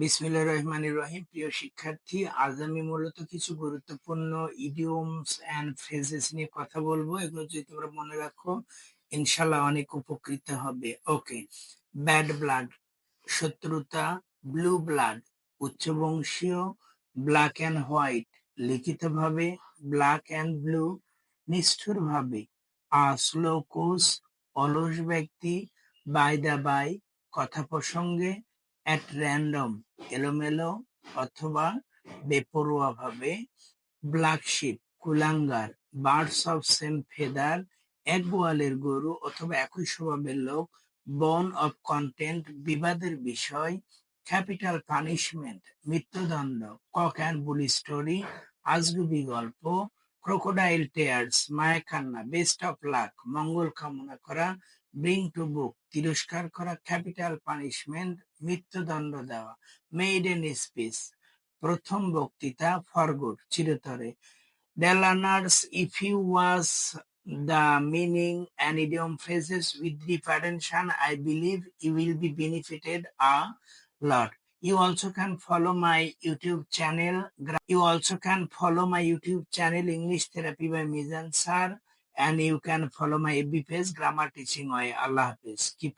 বিসমিল্লাহির রহমানির রহিম। প্রিয় শিক্ষার্থী, আজ আমি মূলত কিছু গুরুত্বপূর্ণ ইডিয়মস এন্ড ফ্রেজেস নিয়ে কথা বলবো। এগুলো যদি তোমরা মনে রাখো, ইনশাল্লাহ অনেক উপকৃত হবে। ওকে। ব্যাড ব্লাড, শত্রুতা। ব্লু ব্লাড, উচ্চবংশীয়। ব্ল্যাক অ্যান্ড হোয়াইট, লিখিতভাবে। ব্ল্যাক অ্যান্ড ব্লু, নিষ্ঠুরভাবে। স্লো কোস, অলস ব্যক্তি। বাই দা বাই, কথা প্রসঙ্গে। অ্যাট র্যান্ডম, এলোমেলো অথবা বেপরোয়াভাবে। ব্ল্যাক শিপ, কুলাঙ্গার। বার্ডস অফ সেম ফেদার, এক গোয়ালের গরু অথবা একই স্বভাবের লোক। বোন অফ কন্টেন্ট, বিবাদের বিষয়। ক্যাপিটাল পানিশমেন্ট, মৃত্যুদণ্ড। কক অ্যান্ড বুলি স্টোরি, আজগুবি গল্প। ক্রোকোডাইল টেয়ার্স, মায়া কান্না। বেস্ট অফ লাক, মঙ্গল কামনা করা। ব্রিং টু বুক, তিরস্কার করা। ক্যাপিটাল পানিশমেন্ট, মৃত্যুদণ্ড দেওয়া। মেইডেন স্পিচ, প্রথম বক্তৃতা। ফরগুড, চিরতরে। Learners, if you was the meaning and idiom phrases with deep attention, I believe you will be benefited a lot. You also can follow my YouTube channel. You also can follow my YouTube channel English Therapy by Mizan Sir, and you can follow my FB page Grammar Teaching Way. Allah Hafiz. Keep